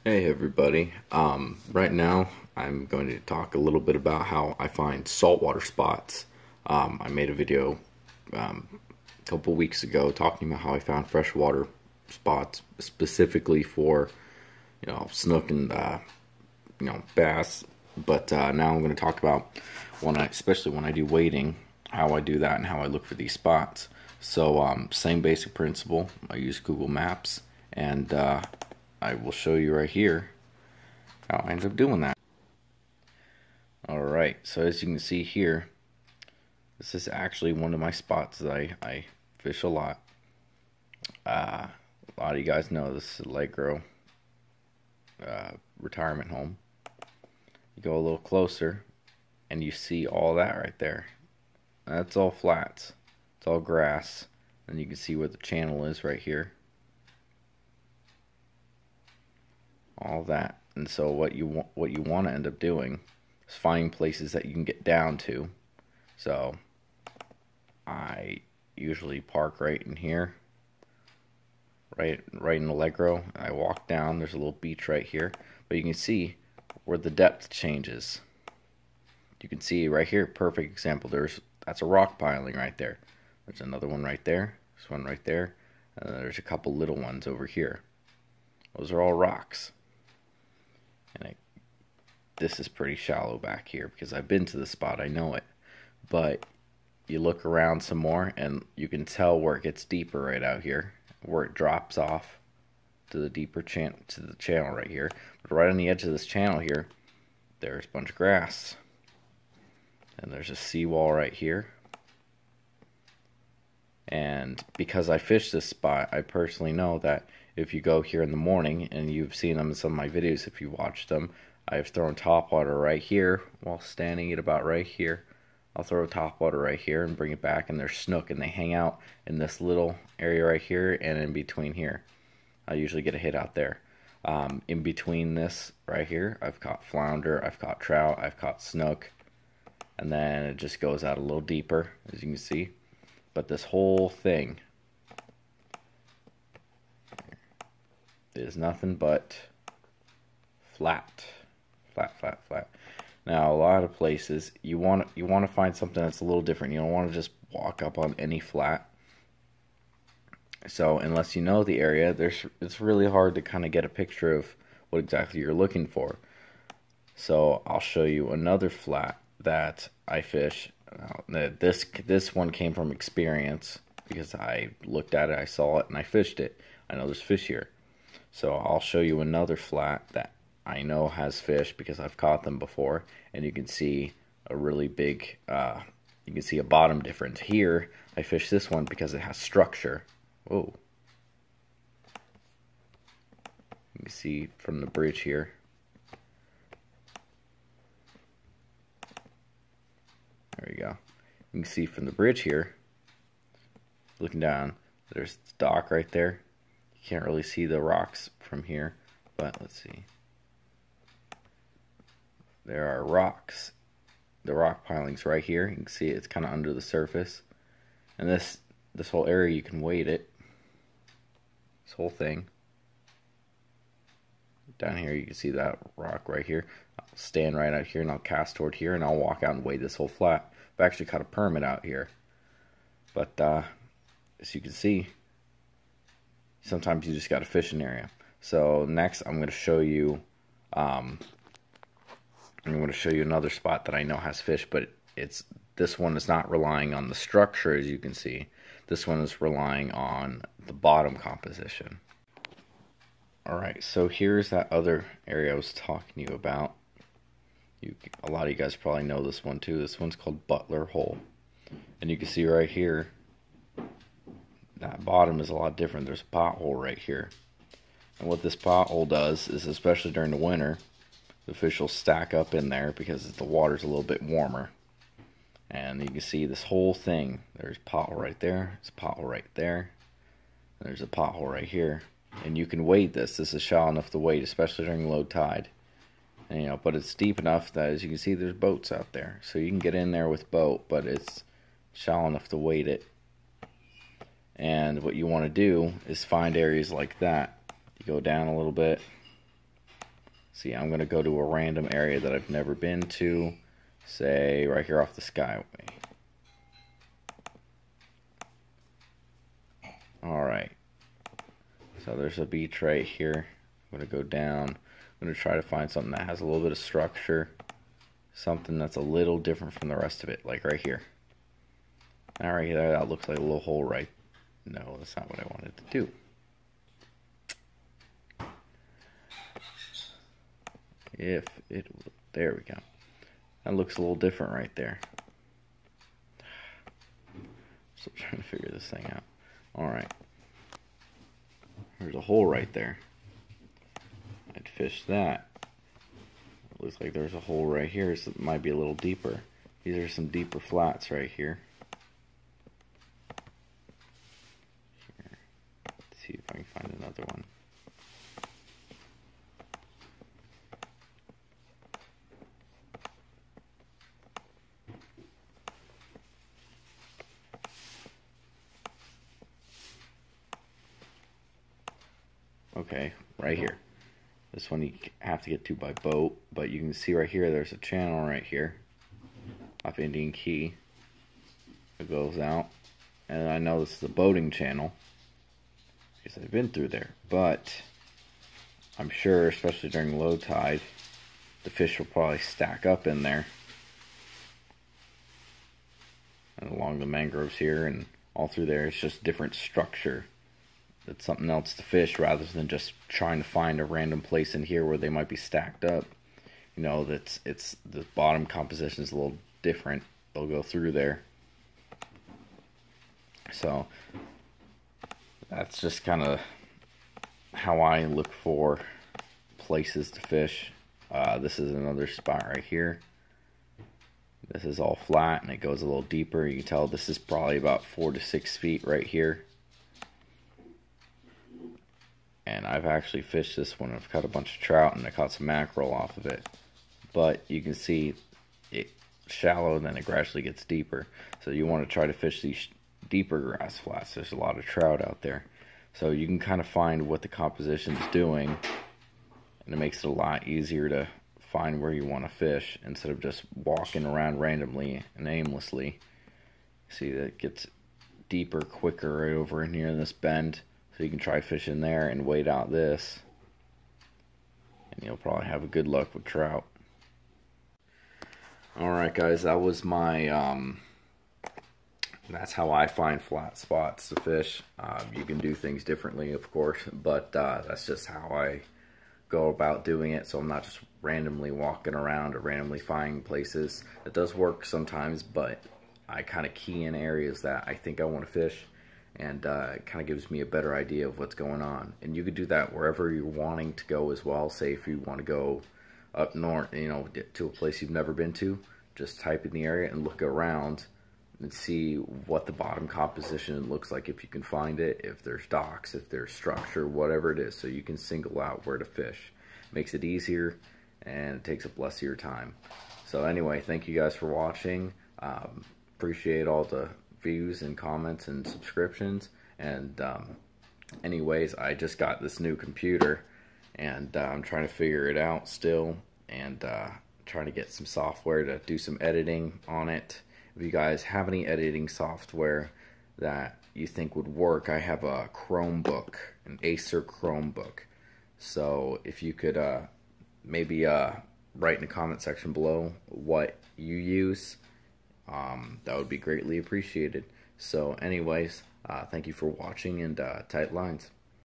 Hey everybody. Right now I'm going to talk a little bit about how I find saltwater spots. I made a video a couple weeks ago talking about how I found freshwater spots specifically for snook and bass. But now I'm going to talk about especially when I do wading, how I do that and how I look for these spots. So same basic principle. I use Google Maps and I will show you right here how I end up doing that. Alright, so as you can see here, this is actually one of my spots that I fish a lot. A lot of you guys know this is Allegro retirement home. You go a little closer and you see all that right there. That's all flats. It's all grass. And you can see where the channel is right here. All that. And so what you want to end up doing is finding places that you can get down to. So I usually park right in here, right in Allegro. I walk down. There's a little beach right here, but you can see where the depth changes. You can see right here, perfect example. That's a rock piling right there. There's another one right there. This one right there, and then there's a couple little ones over here. Those are all rocks. And this is pretty shallow back here because I've been to the spot, I know it. But you look around some more and you can tell where it gets deeper right out here, where it drops off to the deeper to the channel right here. But right on the edge of this channel here, there's a bunch of grass. And there's a seawall right here. And because I fish this spot, I personally know that if you go here in the morning, and you've seen them in some of my videos if you watched them, I've thrown topwater right here while standing at about right here. I'll throw topwater right here and bring it back, and there's snook, and they hang out in this little area right here and in between here. I usually get a hit out there. In between this right here, I've caught flounder, I've caught trout, I've caught snook, and then it just goes out a little deeper, as you can see. But this whole thing is nothing but flat. Now, a lot of places you want to find something that's a little different. You don't want to just walk up on any flat. So unless you know the area, it's really hard to kind of get a picture of what exactly you're looking for. So I'll show you another flat that I fish. This one came from experience because I looked at it, I saw it, and I fished it. I know there's fish here. So I'll show you another flat that I know has fish because I've caught them before, and you can see a really big, you can see a bottom difference. Here, I fish this one because it has structure. Whoa. You can see from the bridge here. There we go. You can see from the bridge here, looking down, there's the dock right there. You can't really see the rocks from here, but let's see. There are rocks. The rock pilings right here. You can see it's kind of under the surface. And this whole area, you can wade it. This whole thing. Down here, you can see that rock right here. I'll stand right out here and I'll cast toward here and I'll walk out and wade this whole flat. I've actually caught a permit out here. But as you can see, sometimes you just got to fish an area. So next, I'm going to show you. I'm going to show you another spot that I know has fish, but this one is not relying on the structure, as you can see. This one is relying on the bottom composition. Alright, so here's that other area I was talking to you about. A lot of you guys probably know this one too. This one's called Butler Hole. And you can see right here, that bottom is a lot different. There's a pothole right here. And what this pothole does is, especially during the winter, the fish will stack up in there because the water's a little bit warmer. And you can see this whole thing. There's a pothole right there. There's a pothole right there. And there's a pothole right here. And you can wade this. This is shallow enough to wade, especially during low tide. And, but it's deep enough that, as you can see, there's boats out there. So you can get in there with boat, but it's shallow enough to wade it. And what you want to do is find areas like that. You go down a little bit, See, I'm going to go to a random area that I've never been to, say right here off the Skyway. Alright, so there's a beach right here. I'm going to go down. I'm going to try to find something that has a little bit of structure, something that's a little different from the rest of it, like right here. Now right there, that looks like a little hole, right? No, that's not what I wanted to do. There we go. That looks a little different right there. Still trying to figure this thing out. Alright. There's a hole right there. I'd fish that. It looks like there's a hole right here, so it might be a little deeper. These are some deeper flats right here. Let's see if I can find another one. Okay, right here. This one you have to get to by boat, but you can see right here there's a channel right here off Indian Key. It goes out, and I know this is a boating channel because I've been through there, but I'm sure, especially during low tide, the fish will probably stack up in there and along the mangroves here and all through there. It's just different structure. It's something else to fish rather than just trying to find a random place in here where they might be stacked up. You know, it's the bottom composition is a little different. They'll go through there. So that's just kind of how I look for places to fish. This is another spot right here. This is all flat and it goes a little deeper. You can tell this is probably about 4 to 6 feet right here. And I've actually fished this one. I've caught a bunch of trout and I caught some mackerel off of it. But you can see it's shallow and then it gradually gets deeper. So you want to try to fish these deeper grass flats. There's a lot of trout out there. So you can kind of find what the composition is doing. And it makes it a lot easier to find where you want to fish instead of just walking around randomly and aimlessly. See that it gets deeper quicker right over in here in this bend. So you can try fishing there and wait out this, and you'll probably have a good luck with trout. Alright guys, that was my, that's how I find flat spots to fish. You can do things differently, of course, but that's just how I go about doing it. So I'm not just randomly walking around or randomly finding places. It does work sometimes, but I kind of key in areas that I think I want to fish. And it kind of gives me a better idea of what's going on. And you could do that wherever you're wanting to go as well. Say if you want to go up north, you know, to a place you've never been to, just type in the area and look around and see what the bottom composition looks like, if you can find it, if there's docks, if there's structure, whatever it is, so you can single out where to fish. Makes it easier and it takes up less of your time. So anyway, thank you guys for watching. Appreciate all the views and comments and subscriptions. And anyways, I just got this new computer and I'm trying to figure it out still, and trying to get some software to do some editing on it. If you guys have any editing software that you think would work, I have a Chromebook, an Acer Chromebook. So if you could maybe write in the comment section below what you use, that would be greatly appreciated. So anyways, thank you for watching, and tight lines.